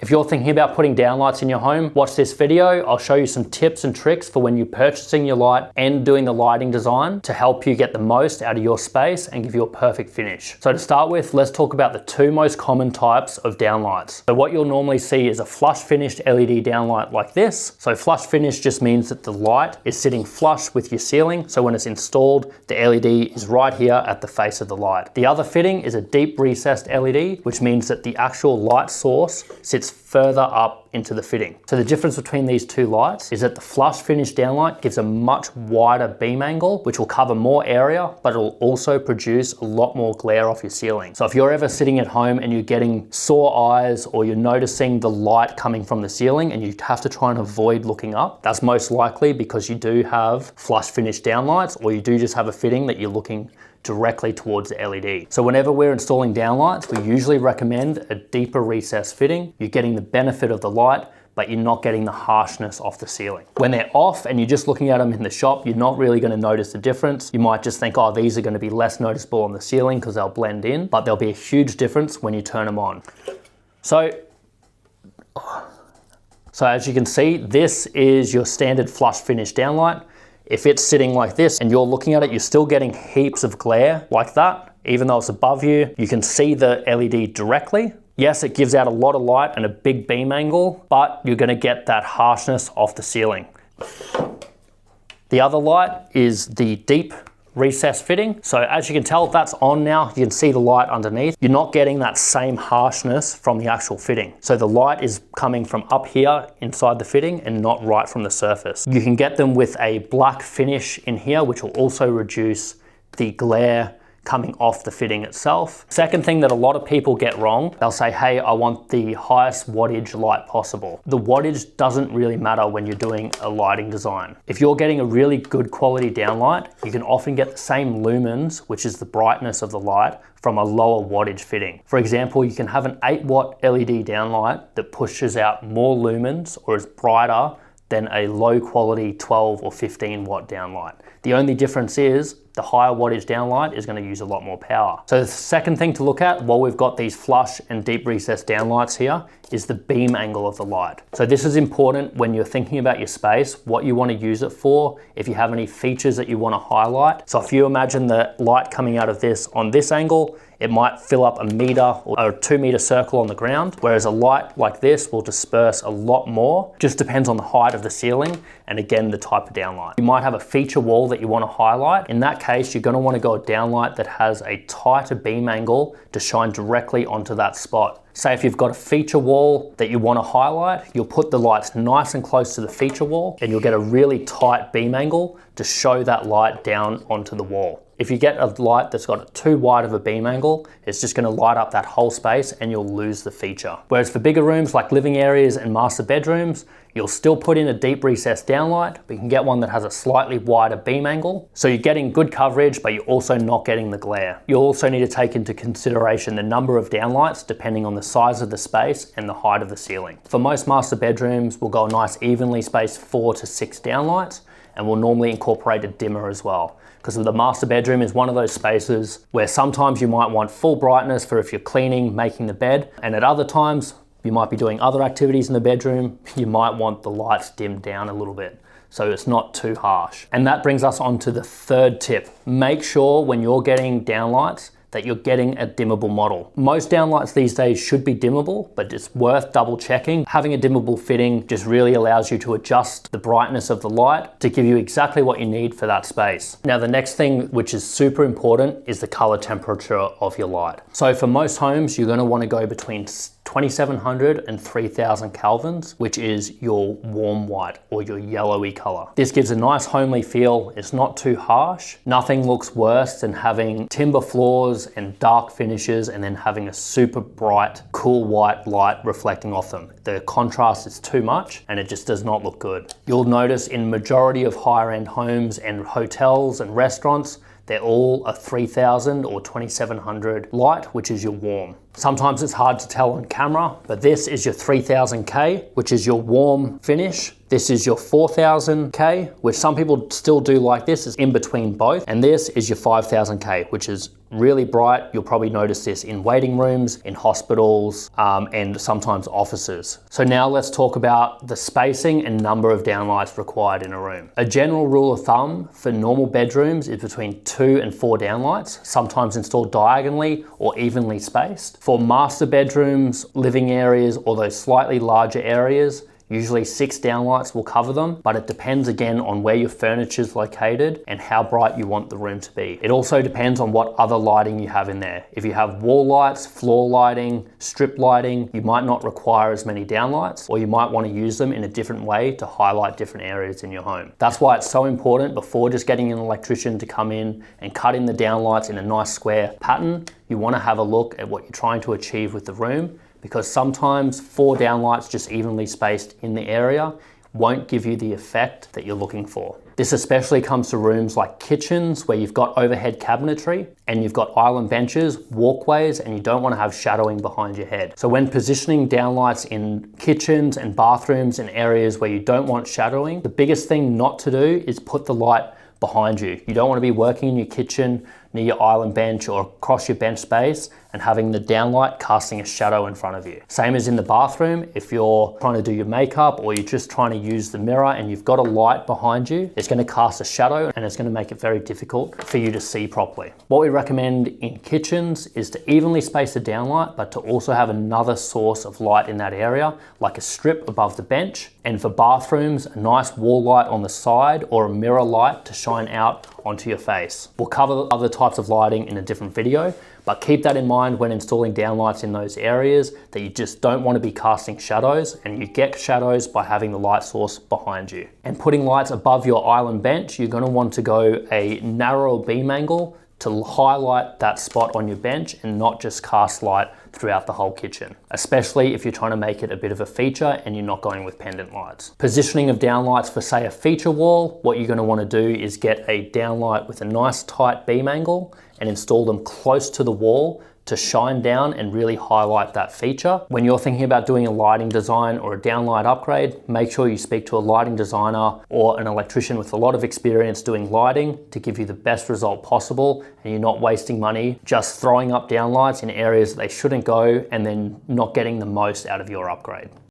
If you're thinking about putting downlights in your home, watch this video. I'll show you some tips and tricks for when you're purchasing your light and doing the lighting design to help you get the most out of your space and give you a perfect finish. So to start with, let's talk about the two most common types of downlights. So what you'll normally see is a flush finished LED downlight like this. So flush finish just means that the light is sitting flush with your ceiling. So when it's installed, the LED is right here at the face of the light. The other fitting is a deep recessed LED, which means that the actual light source sits further up into the fitting. So the difference between these two lights is that the flush finish downlight gives a much wider beam angle, which will cover more area, but it will also produce a lot more glare off your ceiling. So if you're ever sitting at home and you're getting sore eyes, or you're noticing the light coming from the ceiling and you have to try and avoid looking up, that's most likely because you do have flush finish downlights, or you do just have a fitting that you're looking directly towards the LED. So whenever we're installing downlights, we usually recommend a deeper recess fitting. You're getting the benefit of the light, but you're not getting the harshness off the ceiling. When they're off and you're just looking at them in the shop, you're not really going to notice the difference. You might just think, oh, these are going to be less noticeable on the ceiling because they'll blend in, but there'll be a huge difference when you turn them on. So as you can see, this is your standard flush finish downlight. If it's sitting like this and you're looking at it, you're still getting heaps of glare like that. Even though it's above you, you can see the LED directly. Yes, it gives out a lot of light and a big beam angle, but you're gonna get that harshness off the ceiling. The other light is the deep recess fitting. So as you can tell, that's on now. You can see the light underneath. You're not getting that same harshness from the actual fitting. So the light is coming from up here inside the fitting and not right from the surface. You can get them with a black finish in here, which will also reduce the glare coming off the fitting itself. Second thing that a lot of people get wrong, they'll say, hey, I want the highest wattage light possible. The wattage doesn't really matter when you're doing a lighting design. If you're getting a really good quality downlight, you can often get the same lumens, which is the brightness of the light, from a lower wattage fitting. For example, you can have an 8-watt LED downlight that pushes out more lumens or is brighter than a low quality 12 or 15 watt downlight. The only difference is the higher wattage downlight is going to use a lot more power. So the second thing to look at while we've got these flush and deep recessed downlights here is the beam angle of the light. So this is important when you're thinking about your space, what you want to use it for, if you have any features that you want to highlight. So if you imagine the light coming out of this on this angle, it might fill up a meter or a 2 meter circle on the ground, whereas a light like this will disperse a lot more. Just depends on the height of the ceiling and again, the type of downlight. You might have a feature wall that you want to highlight. In that case, you're going to want to go a downlight that has a tighter beam angle to shine directly onto that spot. Say if you've got a feature wall that you want to highlight, you'll put the lights nice and close to the feature wall and you'll get a really tight beam angle to show that light down onto the wall. If you get a light that's got too wide of a beam angle, it's just going to light up that whole space and you'll lose the feature. Whereas for bigger rooms like living areas and master bedrooms, you'll still put in a deep recessed downlight, but you can get one that has a slightly wider beam angle. So you're getting good coverage, but you're also not getting the glare. You'll also need to take into consideration the number of downlights depending on the size of the space and the height of the ceiling. For most master bedrooms, we'll go a nice evenly spaced 4 to 6 downlights, and we'll normally incorporate a dimmer as well. Because the master bedroom is one of those spaces where sometimes you might want full brightness for if you're cleaning, making the bed, and at other times, you might be doing other activities in the bedroom, you might want the lights dimmed down a little bit, so it's not too harsh. And that brings us on to the third tip. Make sure when you're getting downlights that you're getting a dimmable model. Most downlights these days should be dimmable, but it's worth double checking. Having a dimmable fitting just really allows you to adjust the brightness of the light to give you exactly what you need for that space. Now, the next thing, which is super important, is the color temperature of your light. So for most homes, you're gonna wanna go between 2700 and 3000 kelvins, which is your warm white or your yellowy color. This gives a nice homely feel. It's not too harsh. Nothing looks worse than having timber floors and dark finishes and then having a super bright, cool white light reflecting off them. The contrast is too much and it just does not look good. You'll notice in majority of higher end homes and hotels and restaurants, they're all a 3000 or 2700 light, which is your warm. Sometimes it's hard to tell on camera, but this is your 3000K, which is your warm finish. This is your 4000K, which some people still do like this, is in between both. And this is your 5000K, which is really bright. You'll probably notice this in waiting rooms, in hospitals, and sometimes offices. So now let's talk about the spacing and number of downlights required in a room. A general rule of thumb for normal bedrooms is between 2 and 4 downlights, sometimes installed diagonally or evenly spaced. For master bedrooms, living areas, or those slightly larger areas, usually 6 downlights will cover them, but it depends again on where your furniture is located and how bright you want the room to be. It also depends on what other lighting you have in there. If you have wall lights, floor lighting, strip lighting, you might not require as many downlights, or you might want to use them in a different way to highlight different areas in your home. That's why it's so important, before just getting an electrician to come in and cut in the downlights in a nice square pattern, you want to have a look at what you're trying to achieve with the room, because sometimes 4 downlights just evenly spaced in the area won't give you the effect that you're looking for. This especially comes to rooms like kitchens, where you've got overhead cabinetry and you've got island benches, walkways, and you don't want to have shadowing behind your head. So when positioning downlights in kitchens and bathrooms and areas where you don't want shadowing, the biggest thing not to do is put the light behind you. You don't want to be working in your kitchen near your island bench or across your bench space and having the downlight casting a shadow in front of you. Same as in the bathroom, if you're trying to do your makeup or you're just trying to use the mirror and you've got a light behind you, it's going to cast a shadow and it's going to make it very difficult for you to see properly. What we recommend in kitchens is to evenly space the downlight, but to also have another source of light in that area, like a strip above the bench. And for bathrooms, a nice wall light on the side or a mirror light to shine out onto your face. We'll cover other types of lighting in a different video, but keep that in mind when installing downlights in those areas, that you just don't want to be casting shadows, and you get shadows by having the light source behind you. And putting lights above your island bench, you're going to want to go a narrow beam angle to highlight that spot on your bench and not just cast light throughout the whole kitchen, especially if you're trying to make it a bit of a feature and you're not going with pendant lights. Positioning of downlights for, say, a feature wall, what you're going to want to do is get a downlight with a nice tight beam angle and install them close to the wall to shine down and really highlight that feature. When you're thinking about doing a lighting design or a downlight upgrade, make sure you speak to a lighting designer or an electrician with a lot of experience doing lighting to give you the best result possible, and you're not wasting money just throwing up downlights in areas that they shouldn't go and then not getting the most out of your upgrade.